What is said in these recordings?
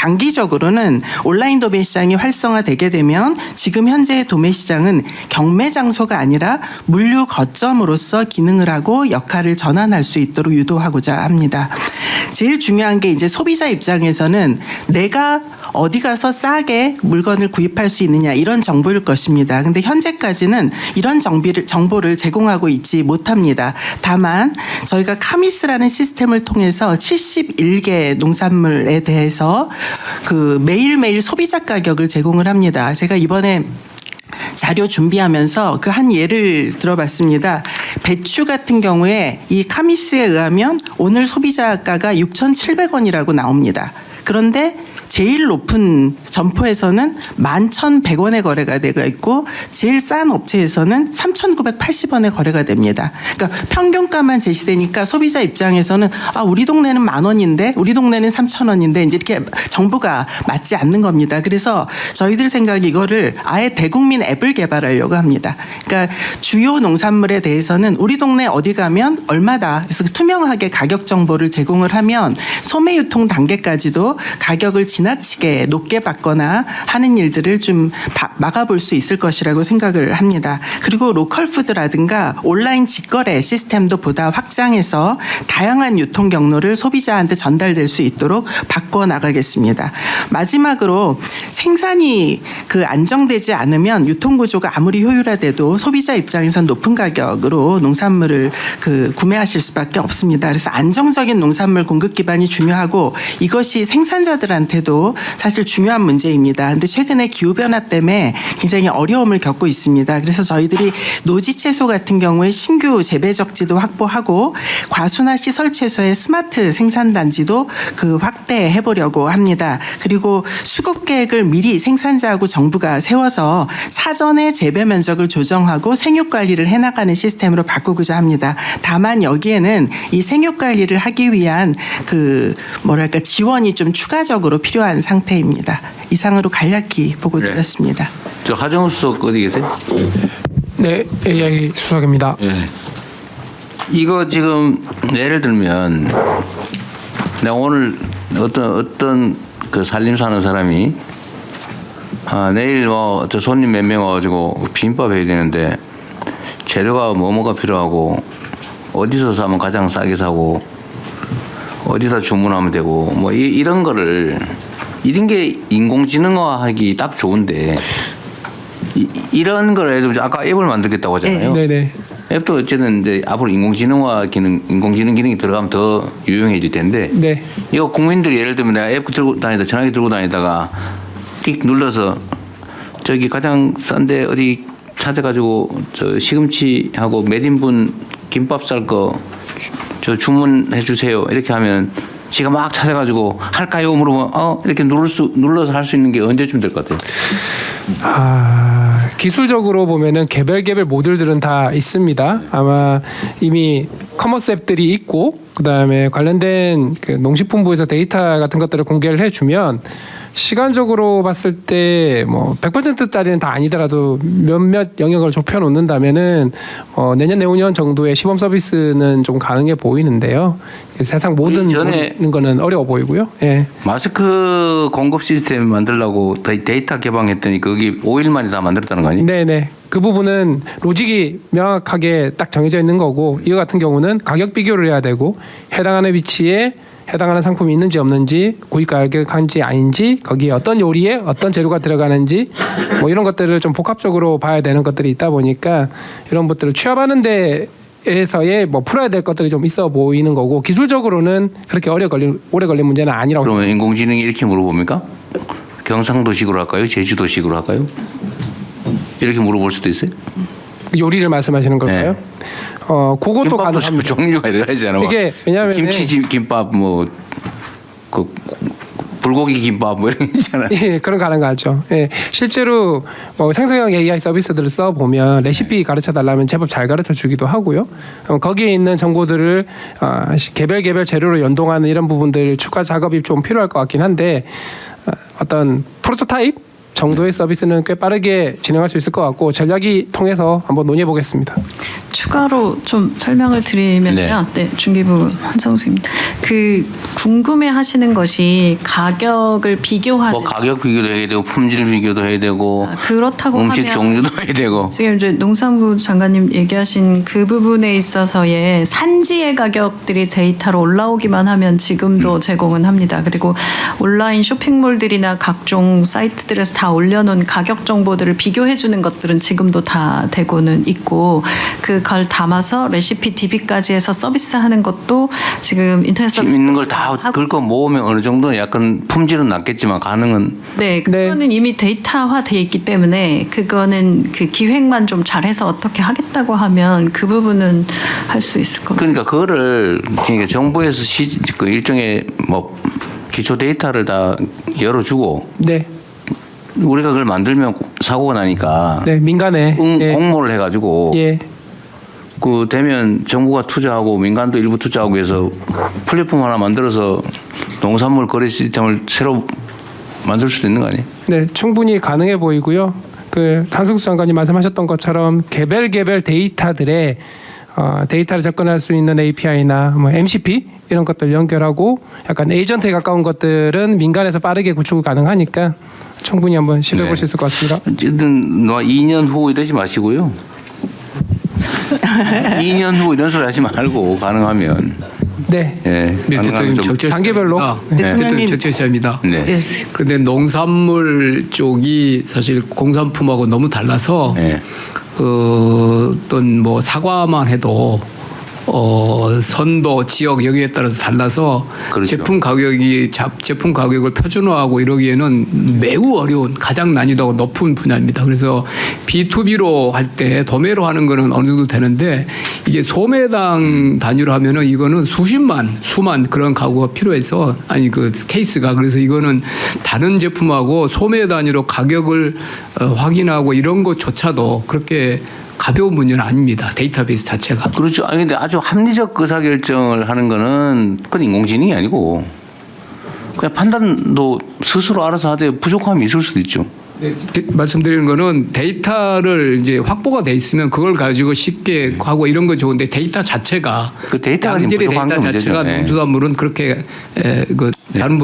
장기적으로는 온라인 도매 시장이 활성화되게 되면 지금 현재의 도매 시장은 경매 장소가 아니라 물류 거점으로서 기능을 하고 역할을 전환할 수 있도록 유도하고자 합니다. 제일 중요한 게 이제 소비자 입장에서는 내가 어디 가서 싸게 물건을 구입할 수 있느냐 이런 정보일 것입니다. 근데 현재까지는 이런 정보를 제공하고 있지 못합니다. 다만 저희가 카미스라는 시스템을 통해서 71개 농산물에 대해서 그 매일매일 소비자 가격을 제공을 합니다. 제가 이번에 자료 준비하면서 그 한 예를 들어봤습니다. 배추 같은 경우에 이 카미스에 의하면 오늘 소비자가가 6,700원이라고 나옵니다. 그런데 제일 높은 점포에서는 11,100원에 거래가 되고 있고 제일 싼 업체에서는 3,980원에 거래가 됩니다. 그러니까 평균가만 제시되니까 소비자 입장에서는 우리 동네는 10,000원인데 우리 동네는 3,000원인데 이제 이렇게 정보가 맞지 않는 겁니다. 그래서 저희들 생각에 이거를 아예 대국민 앱을 개발하려고 합니다. 그러니까 주요 농산물에 대해서는 우리 동네 어디 가면 얼마다 그래서 투명하게 가격 정보를 제공을 하면 소매 유통 단계까지도 가격을 지나치게 높게 받거나 하는 일들을 좀 막아볼 수 있을 것이라고 생각을 합니다. 그리고 로컬푸드라든가 온라인 직거래 시스템도 보다 확장해서 다양한 유통 경로를 소비자한테 전달될 수 있도록 바꿔나가겠습니다. 마지막으로 생산이 안정되지 않으면 유통구조가 아무리 효율화돼도 소비자 입장에선 높은 가격으로 농산물을 구매하실 수밖에 없습니다. 그래서 안정적인 농산물 공급 기반이 중요하고 이것이 생산자들한테도 사실 중요한 문제입니다. 그런데 최근에 기후변화 때문에 굉장히 어려움을 겪고 있습니다. 그래서 저희들이 노지 채소 같은 경우에 신규 재배 적지도 확보하고 과수나 시설 채소의 스마트 생산단지도 확대해 보려고 합니다. 그리고 수급 계획을 미리 생산자하고 정부가 세워서 사전에 재배 면적을 조정하고 생육 관리를 해나가는 시스템으로 바꾸고자 합니다. 다만 여기에는 이 생육 관리를 하기 위한 지원이 좀 추가적으로 필요한 상태입니다. 이상으로 간략히 보고 드렸습니다. 저 하정우 수석 어디 계세요? 네, AI 수석입니다. 네. 이거 지금 예를 들면 내가 오늘 어떤 살림사 하는 사람이 내일 저 손님 몇 명 와가지고 비빔밥 해야 되는데 재료가 뭐가 필요하고 어디서 사면 가장 싸게 사고 어디다 주문하면 되고 이런 거를 이런 게 인공지능화하기 딱 좋은데 이런 걸 해도 아까 앱을 만들겠다고 하잖아요. 네네. 앱도 어쨌든 이제 앞으로 인공지능 기능이 들어가면 더 유용해질 텐데. 네. 이거 국민들이 예를 들면 내가 앱 들고 다니다 전화기 들고 다니다가 띡 눌러서 저기 가장 싼데 어디 찾아가지고 저 시금치하고 몇 인분 김밥 쌀 거 저 주문해 주세요. 이렇게 하면 지가 막 찾아가지고 할까요? 물어보면 이렇게 눌러서 할 수 있는 게 언제쯤 될 것 같아요? 기술적으로 보면은 개별 모듈들은 다 있습니다. 아마 이미 커머스 앱들이 있고 그다음에 관련된 농식품부에서 데이터 같은 것들을 공개를 해주면 시간적으로 봤을 때 100%짜리는 다 아니더라도 몇몇 영역을 좁혀 놓는다면은 내년 내후년 정도의 시범 서비스는 좀 가능해 보이는데요. 세상 모든 거는 어려워 보이고요. 예. 마스크 공급 시스템 만들려고 데이터 개방했더니 거기 5일 만에 다 만들었다는 거 아니에요? 네네. 그 부분은 로직이 명확하게 딱 정해져 있는 거고 이거 같은 경우는 가격 비교를 해야 되고 해당하는 위치에 해당하는 상품이 있는지 없는지 고객 가격한지 아닌지 거기에 어떤 요리에 어떤 재료가 들어가는지 이런 것들을 좀 복합적으로 봐야 되는 것들이 있다 보니까 이런 것들을 취합하는 데에서의 풀어야 될 것들이 좀 있어 보이는 거고 기술적으로는 그렇게 오래 걸린 문제는 아니라고. 그러면 인공지능이 이렇게 물어봅니까? 경상도식으로 할까요? 제주도식으로 할까요? 이렇게 물어볼 수도 있어요? 요리를 말씀하시는 걸까요? 네. 그것도 가능합니다. 종류가 여러 가지잖아요. 이게 왜냐하면 김치 김밥 불고기 김밥 이런 게 있잖아요. 예, 그런 가능하죠. 예, 실제로 생성형 AI 서비스들을 써 보면 레시피 가르쳐 달라면 제법 잘 가르쳐 주기도 하고요. 거기에 있는 정보들을 개별 재료로 연동하는 이런 부분들 추가 작업이 좀 필요할 것 같긴 한데 어떤 프로토타입 정도의 서비스는 꽤 빠르게 진행할 수 있을 것 같고 전략이 통해서 한번 논의해 보겠습니다. 추가로 좀 설명을 드리면요. 네, 중기부 한성수입니다. 그 궁금해하시는 것이 가격을 비교하는. 뭐 가격 비교도 해야 되고 품질 비교도 해야 되고 그렇다고 음식 하면 종류도 해야 되고. 지금 이제 농산부 장관님 얘기하신 그 부분에 있어서의 산지의 가격들이 데이터로 올라오기만 하면 지금도 제공은 합니다. 그리고 온라인 쇼핑몰들이나 각종 사이트들에서 다 올려놓은 가격 정보들을 비교해주는 것들은 지금도 다 되고는 있고 그걸 담아서 레시피 DB까지 해서 서비스하는 것도 지금 인터넷 서비스 있는 걸 다 긁어 모으면 어느 정도 약간 품질은 낮겠지만 가능은. 네, 그거는 이미 데이터화돼 있기 때문에 그거는 그 기획만 좀 잘해서 어떻게 하겠다고 하면 그 부분은 할 수 있을 겁니다. 그러니까 그거를 그러니까 정부에서 그 일종의 뭐 기초 데이터를 다 열어주고 네. 우리가 그걸 만들면 사고가 나니까 네, 민간에 예. 공모를 해가지고 예. 그 되면 정부가 투자하고 민간도 일부 투자하고 해서 플랫폼 하나 만들어서 농산물 거래 시스템을 새로 만들 수도 있는 거 아니에요? 네, 충분히 가능해 보이고요. 그 한승수 장관님 말씀하셨던 것처럼 개별 데이터들의 데이터를 접근할 수 있는 API나 뭐 MCP 이런 것들 연결하고 약간 에이전트에 가까운 것들은 민간에서 빠르게 구축 가능하니까 충분히 한번 시도해 볼 수 있을 것 같습니다. 어쨌든 2년 후 이러지 마시고요. 2년 후 이런 소리 하지 말고 가능하면. 네. 예. 네, 대통령 좀 단계별로. 대통령 적절시합니다. 네. 그런데 농산물 쪽이 사실 공산품하고 너무 달라서 네. 어떤 뭐 사과만 해도 선도 지역 여기에 따라서 달라서 그렇죠. 제품 가격을 표준화하고 이러기에는 매우 어려운 가장 난이도가 높은 분야입니다. 그래서 B2B로 할 때 도매로 하는 거는 어느 정도 되는데 이게 소매당 단위로 하면은 이거는 수만 그런 가구가 필요해서 아니 그 케이스가 그래서 이거는 다른 제품하고 소매 단위로 가격을 확인하고 이런 것조차도 그렇게 가벼운 문제는 아닙니다. 데이터베이스 자체가. 그렇죠. 아니 근데 아주 합리적 의사결정을 하는 거는 그건 인공지능이 아니고 그냥 판단도 스스로 알아서 하되 부족함이 있을 수도 있죠. 말씀드리는 거는 데이터를 이제 확보가 돼 있으면 그걸 가지고 쉽게 하고 이런 거 좋은데 데이터 자체가 그 데이터가 지금 양질의 부족한 데이터 건 문제죠. 자체가 네. 농수산물은 그렇게 다른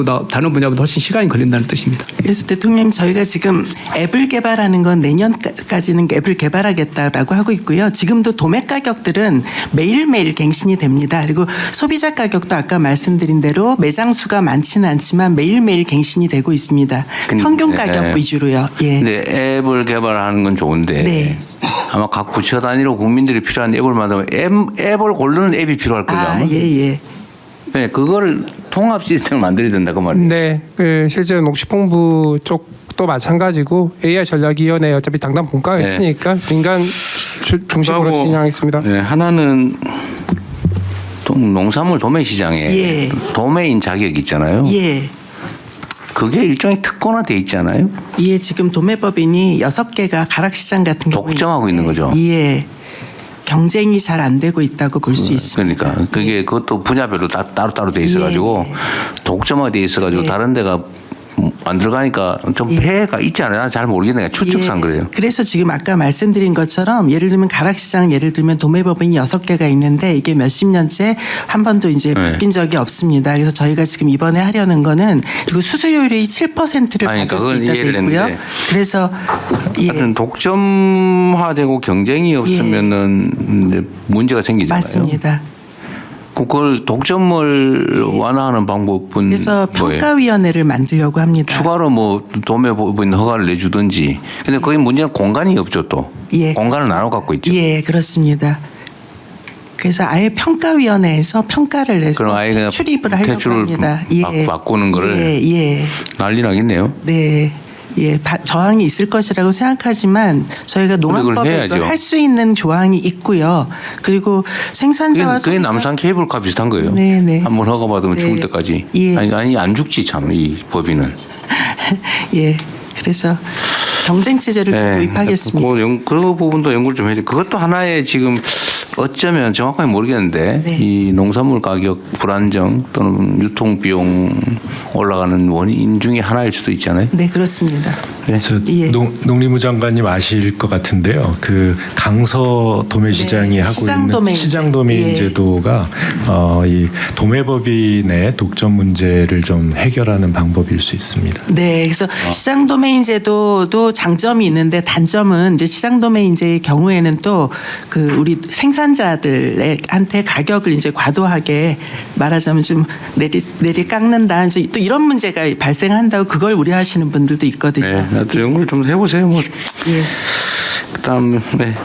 분야보다 훨씬 시간이 걸린다는 뜻입니다. 그래서 대통령님 저희가 지금 앱을 개발하는 건 내년까지는 앱을 개발하겠다라고 하고 있고요. 지금도 도매 가격들은 매일매일 갱신이 됩니다. 그리고 소비자 가격도 아까 말씀드린 대로 매장 수가 많지는 않지만 매일매일 갱신이 되고 있습니다. 평균 가격 네. 위주로요. 예. 근데 앱을 개발하는 건 좋은데 네. 아마 각 부처 단위로 국민들이 필요한 앱을 만들면 앱을 고르는 앱이 필요할 거예요. 아마. 예. 네, 그거를 통합 시스템을 만들어야 된다 그 말이에요. 네, 그 실제 농식품부 쪽도 마찬가지고 AI 전략위원회 어차피 당당 본가가 네. 있으니까 민간 중심으로 그리고, 진행하겠습니다. 네, 하나는 농산물 도매 시장에 예. 도매인 자격이 있잖아요. 예. 그게 일종의 특권화돼 있잖아요. 예, 지금 도매법인이 6개가 가락시장 같은 경우에 독점하고 있는 거죠. 예. 경쟁이 잘 안 되고 있다고 볼 수 있습니다. 그러니까 그게 그것도 분야별로 다 따로따로 돼 있어가지고 독점화돼 있어가지고 예. 다른 데가 안 들어가니까 좀 폐해가 있지 않아요? 난 잘 모르겠네. 추측상 그래요. 그래서 지금 아까 말씀드린 것처럼 예를 들면 가락시장 예를 들면 도매법인이 6개가 있는데 이게 몇십 년째 한 번도 이제 네. 바뀐 적이 없습니다. 그래서 저희가 지금 이번에 하려는 거는 그리고 수수료율이 7%를 아니, 받을 그러니까 수 그건 있다고 이해를 있고요. 했는데. 그래서 예. 하여튼 독점화되고 경쟁이 없으면은 이제 문제가 생기잖아요. 맞습니다. 그걸 독점을 완화하는 방법은 그래서 뭐예요? 평가위원회를 만들려고 합니다. 추가로 뭐 도매법인 허가를 내주든지. 근데 거기 문제는 공간이 없죠 또. 예, 공간을 나눠 갖고 있죠. 예, 그렇습니다. 그래서 아예 평가위원회에서 평가를 해서 그럼 아예 그냥 출입을 하려고 대출을 합니다. 바꾸는 거를 예. 난리 나겠네요. 네. 예, 저항이 있을 것이라고 생각하지만 저희가 농업법에 해야죠. 할 수 있는 조항이 있고요. 그리고 생산자와 그게 소비자 남산 케이블카 비슷한 거예요. 네. 한번 허가 받으면 네. 죽을 때까지. 예. 아니 안 죽지 참 이 법인은. 예. 그래서 경쟁 체제를 네. 도입하겠습니다. 그 부분도 연구를 좀 해야 돼. 그것도 하나의 지금 어쩌면 정확하게 모르겠는데 네. 이 농산물 가격 불안정 또는 유통 비용 올라가는 원인 중에 하나일 수도 있잖아요. 네, 그렇습니다. 그래서 예. 농림부 장관님 아실 것 같은데요. 그 강서 도매시장이 네, 하고 시장 있는 도매인제. 시장 도매인 예. 제도가 이 도매법인의 독점 문제를 좀 해결하는 방법일 수 있습니다. 네, 그래서 시장 도메인 제도도 장점이 있는데 단점은 이제 시장 도메인제의 경우에는 또 그 우리 생산자들한테 가격을 이제 과도하게 말하자면 좀 내리 깎는다. 이제 또 이런 문제가 발생한다고 그걸 우려하시는 분들도 있거든요. 네, 나도 연구를 좀 해보세요. 뭐 예. 그다음 네.